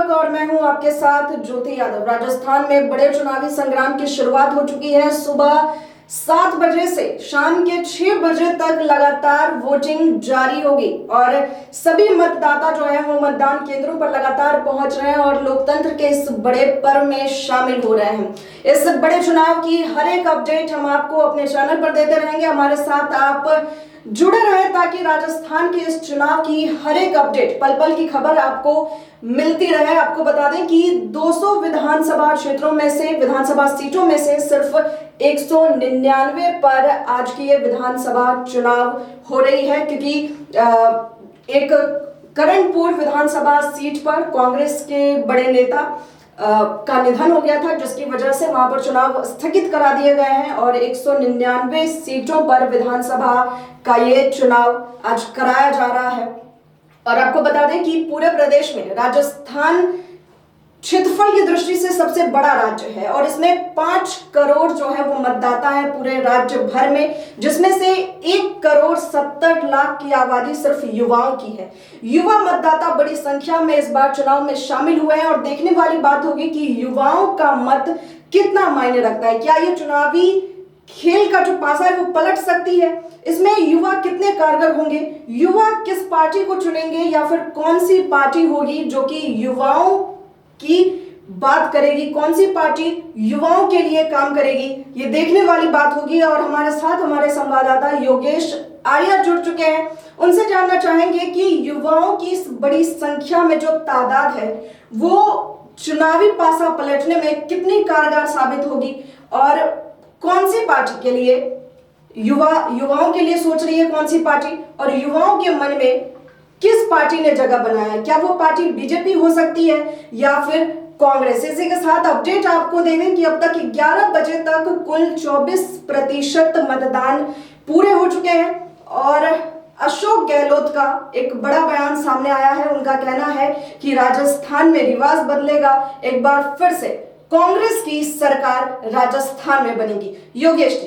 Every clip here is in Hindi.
दीपक और मैं हूं आपके साथ ज्योति यादव। राजस्थान में बड़े चुनावी संग्राम की शुरुआत हो चुकी है। सुबह 7 बजे से शाम के 6 बजे तक लगातार वोटिंग जारी होगी और सभी मतदाता जो है वो मतदान केंद्रों पर लगातार पहुंच रहे हैं और लोकतंत्र के इस बड़े पर्व में शामिल हो रहे हैं। इस बड़े चुनाव की हर एक अपडेट हम आपको अपने चैनल पर देते रहेंगे। हमारे साथ आप जुड़े रहे ताकि राजस्थान के इस चुनाव की हर एक अपडेट, पल पल की खबर आपको मिलती रहे। आपको बता दें कि 200 विधानसभा क्षेत्रों में से, विधानसभा सीटों में से सिर्फ 199 पर आज की ये विधानसभा चुनाव हो रही है, क्योंकि एक करणपुर विधानसभा सीट पर कांग्रेस के बड़े नेता का निधन हो गया था, जिसकी वजह से वहां पर चुनाव स्थगित करा दिए गए हैं और 199 सीटों पर विधानसभा का ये चुनाव आज कराया जा रहा है। और आपको बता दें कि पूरे प्रदेश में राजस्थान क्षेत्रफल की दृष्टि से सबसे बड़ा राज्य है और इसमें 5 करोड़ जो है वो मतदाता है पूरे राज्य भर में, जिसमें से 1 करोड़ 70 लाख की आबादी सिर्फ युवाओं की है। युवा मतदाता बड़ी संख्या में इस बार चुनाव में शामिल हुए हैं और देखने वाली बात होगी कि युवाओं का मत कितना मायने रखता है। क्या ये चुनावी खेल का जो पासा है वो पलट सकती है? इसमें युवा कितने कारगर होंगे? युवा किस पार्टी को चुनेंगे या फिर कौन सी पार्टी होगी जो कि युवाओं की बात करेगी, कौन सी पार्टी युवाओं के लिए काम करेगी, ये देखने वाली बात होगी। और हमारे साथ हमारे संवाददाता योगेश आर्या जुड़ चुके हैं। उनसे जानना चाहेंगे कि युवाओं की इस बड़ी संख्या में जो तादाद है वो चुनावी पासा पलटने में कितनी कारगर साबित होगी और कौन सी पार्टी के लिए युवाओं के लिए सोच रही है कौन सी पार्टी, और युवाओं के मन में किस पार्टी ने जगह बनाया है? क्या वो पार्टी बीजेपी हो सकती है या फिर कांग्रेस? इसी के साथ अपडेट आपको दे दें कि अब तक 11 बजे तक कुल 24% मतदान पूरे हो चुके हैं और अशोक गहलोत का एक बड़ा बयान सामने आया है। उनका कहना है कि राजस्थान में रिवाज बदलेगा, एक बार फिर से कांग्रेस की सरकार राजस्थान में बनेगी। योगेश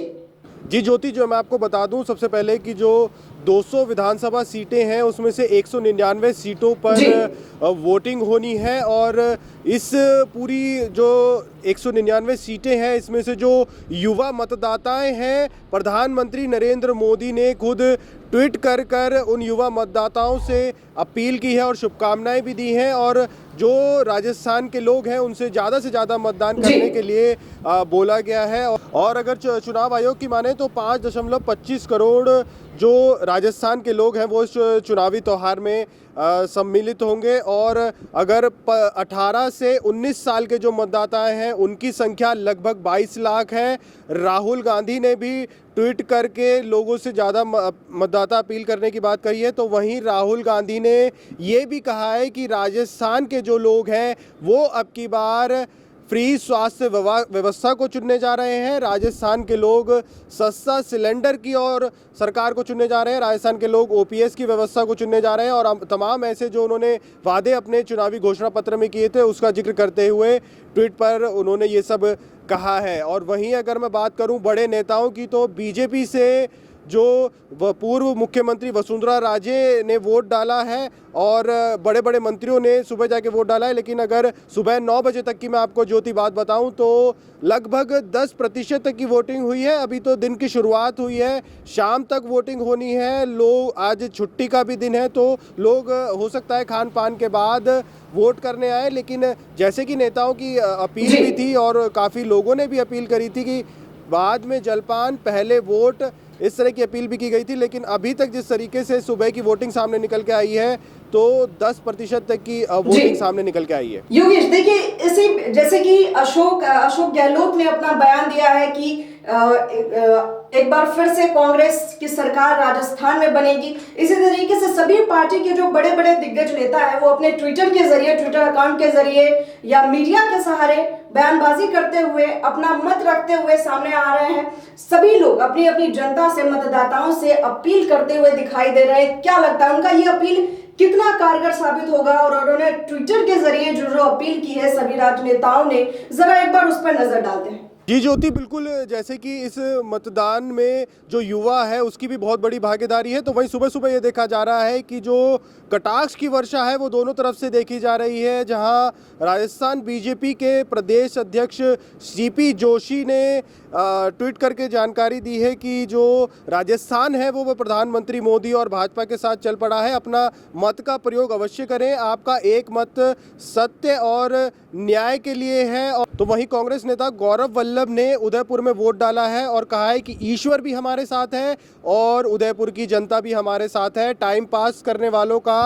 जी ज्योति, जो मैं आपको बता दूं सबसे पहले कि जो 200 विधानसभा सीटें हैं उसमें से 199 सीटों पर वोटिंग होनी है और इस पूरी जो 199 सीटें हैं इसमें से जो युवा मतदाताएं हैं, प्रधानमंत्री नरेंद्र मोदी ने खुद ट्वीट कर उन युवा मतदाताओं से अपील की है और शुभकामनाएं भी दी हैं और जो राजस्थान के लोग हैं उनसे ज़्यादा से ज़्यादा मतदान करने के लिए बोला गया है। और अगर चुनाव आयोग की माने तो 5.25 करोड़ जो राजस्थान के लोग हैं वो इस चुनावी त्यौहार में सम्मिलित होंगे और अगर 18 से 19 साल के जो मतदाता हैं उनकी संख्या लगभग 22 लाख है। राहुल गांधी ने भी ट्वीट करके लोगों से ज़्यादा मतदाता अपील करने की बात कही है, तो वहीं राहुल गांधी ने ये भी कहा है कि राजस्थान के जो लोग हैं वो अब की बार फ्री स्वास्थ्य व्यवस्था को चुनने जा रहे हैं। राजस्थान के लोग सस्ता सिलेंडर की और सरकार को चुनने जा रहे हैं। राजस्थान के लोग ओपीएस की व्यवस्था को चुनने जा रहे हैं और तमाम ऐसे जो उन्होंने वादे अपने चुनावी घोषणा पत्र में किए थे उसका जिक्र करते हुए ट्वीट पर उन्होंने ये सब कहा है। और वहीं अगर मैं बात करूं बड़े नेताओं की तो बीजेपी से जो पूर्व मुख्यमंत्री वसुंधरा राजे ने वोट डाला है और बड़े बड़े मंत्रियों ने सुबह जाके वोट डाला है, लेकिन अगर सुबह 9 बजे तक की मैं आपको ज्योति बात बताऊं तो लगभग 10% तक की वोटिंग हुई है। अभी तो दिन की शुरुआत हुई है, शाम तक वोटिंग होनी है। लोग, आज छुट्टी का भी दिन है तो लोग हो सकता है खान पान के बाद वोट करने आए, लेकिन जैसे कि नेताओं की अपील भी थी और काफ़ी लोगों ने भी अपील करी थी कि बाद में जलपान पहले वोट, इस तरह की अपील भी की गई थी। लेकिन अभी तक जिस तरीके से सुबह की वोटिंग सामने निकल के आई है तो 10% तक की वोटिंग सामने निकल के आई है। योगेश देखिए, इसी जैसे कि अशोक गहलोत ने अपना बयान दिया है कि एक बार फिर से कांग्रेस की सरकार राजस्थान में बनेगी। इसी तरीके से सभी पार्टी के जो बड़े बड़े दिग्गज नेता है वो अपने ट्विटर के जरिए, ट्विटर अकाउंट के जरिए या मीडिया के सहारे बयानबाजी करते हुए, अपना मत रखते हुए सामने आ रहे हैं। सभी लोग अपनी अपनी जनता से, मतदाताओं से अपील करते हुए दिखाई दे रहे हैं। क्या लगता है उनका ये अपील कितना कारगर साबित होगा? और उन्होंने ट्विटर के जरिए जो अपील की है सभी राजनेताओं ने, जरा एक बार उस पर नजर डालते हैं। जी ज्योति, बिल्कुल जैसे कि इस मतदान में जो युवा है उसकी भी बहुत बड़ी भागीदारी है, तो वहीं सुबह सुबह ये देखा जा रहा है कि जो कटाक्ष की वर्षा है वो दोनों तरफ से देखी जा रही है। जहां राजस्थान बीजेपी के प्रदेश अध्यक्ष सीपी जोशी ने ट्वीट करके जानकारी दी है कि जो राजस्थान है वो प्रधानमंत्री मोदी और भाजपा के साथ चल पड़ा है। अपना मत का प्रयोग अवश्य करें, आपका एक मत सत्य और न्याय के लिए है। और तो वहीं कांग्रेस नेता गौरव वल्लभ ने उदयपुर में वोट डाला है और कहा है कि ईश्वर भी हमारे साथ है और उदयपुर की जनता भी हमारे साथ है। टाइम पास करने वालों का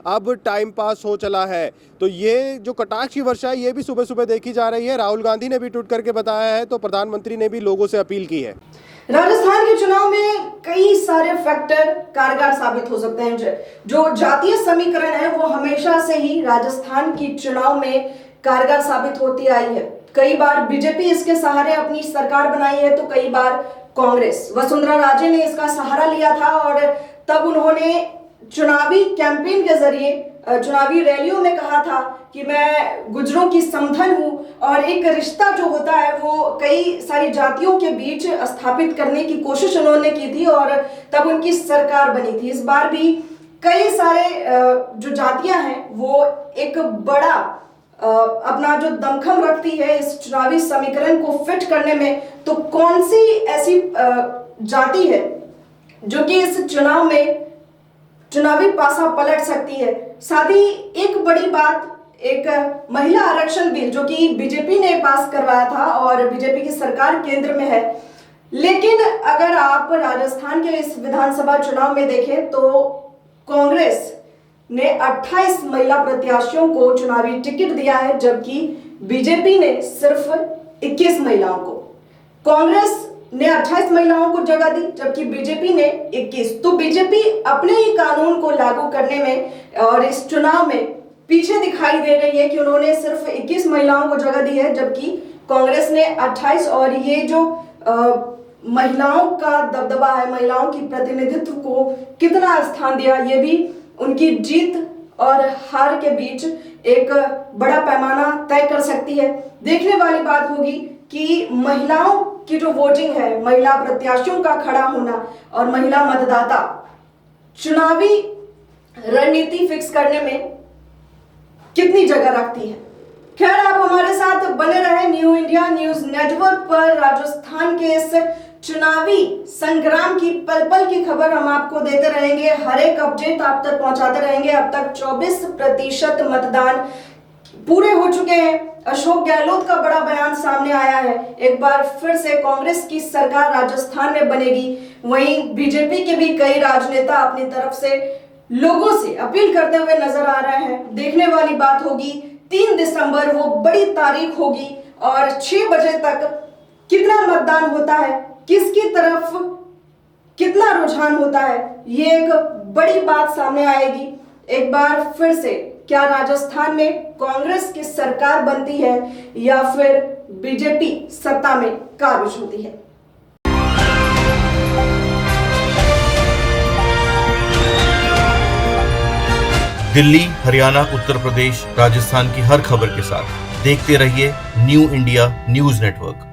अब टाइम पास हो चला है। तो ये जो कटाक्ष की वर्षा है ये भी सुबह सुबह देखी जा रही है। राहुल गांधी ने भी ट्वीट करके बताया है, तो प्रधानमंत्री ने भी लोगों से अपील की है। राजस्थान के चुनाव में कई सारे फैक्टर कारगर साबित हो सकते हैं। जो जातीय समीकरण है वो हमेशा से ही राजस्थान की चुनाव में कारगर साबित होती आई है। कई बार बीजेपी इसके सहारे अपनी सरकार बनाई है, तो कई बार कांग्रेस, वसुंधरा राजे ने इसका सहारा लिया था और तब उन्होंने चुनावी कैंपेन के जरिए चुनावी रैलियों में कहा था कि मैं गुर्जरों की समधन हूं और एक रिश्ता जो होता है वो कई सारी जातियों के बीच स्थापित करने की कोशिश उन्होंने की थी और तब उनकी सरकार बनी थी। इस बार भी कई सारे जो जातियां हैं वो एक बड़ा अपना जो दमखम रखती है इस चुनावी समीकरण को फिट करने में। तो कौन सी ऐसी जाति है जो कि इस चुनाव में चुनावी पासा पलट सकती है? साथ ही एक बड़ी बात, एक महिला आरक्षण बिल जो कि बीजेपी ने पास करवाया था और बीजेपी की सरकार केंद्र में है, लेकिन अगर आप राजस्थान के इस विधानसभा चुनाव में देखें तो कांग्रेस ने 28 महिला प्रत्याशियों को चुनावी टिकट दिया है, जबकि बीजेपी ने सिर्फ 21 महिलाओं को। कांग्रेस ने 28 महिलाओं को जगह दी जबकि बीजेपी ने 21। तो बीजेपी अपने ही कानून को लागू करने में और इस चुनाव में पीछे दिखाई दे रही है कि उन्होंने सिर्फ 21 महिलाओं को जगह दी है, जबकि कांग्रेस ने 28। और ये जो महिलाओं का दबदबा है, महिलाओं की प्रतिनिधित्व को कितना स्थान दिया, ये भी उनकी जीत और हार के बीच एक बड़ा पैमाना तय कर सकती है। देखने वाली बात होगी कि महिलाओं की जो वोटिंग है, महिला प्रत्याशियों का खड़ा होना और महिला मतदाता चुनावी रणनीति फिक्स करने में कितनी जगह रखती है। खैर, आप हमारे साथ बने रहे न्यू इंडिया न्यूज नेटवर्क पर। राजस्थान के इस चुनावी संग्राम की पल पल की खबर हम आपको देते रहेंगे, हर एक अपडेट आप तक पहुंचाते रहेंगे। अब तक 24% मतदान पूरे हो चुके हैं। अशोक गहलोत का बड़ा बयान सामने आया है, एक बार फिर से कांग्रेस की सरकार राजस्थान में बनेगी। वहीं बीजेपी के भी कई राजनेता अपनी तरफ से लोगों से अपील करते हुए नजर आ रहे हैं। देखने वाली बात होगी 3 दिसंबर, वो बड़ी तारीख होगी और 6 बजे तक कितना मतदान होता है, किसकी तरफ कितना रुझान होता है, ये एक बड़ी बात सामने आएगी। एक बार फिर से क्या राजस्थान में कांग्रेस की सरकार बनती है या फिर बीजेपी सत्ता में काबिज होती है? दिल्ली, हरियाणा, उत्तर प्रदेश, राजस्थान की हर खबर के साथ देखते रहिए न्यू इंडिया न्यूज नेटवर्क।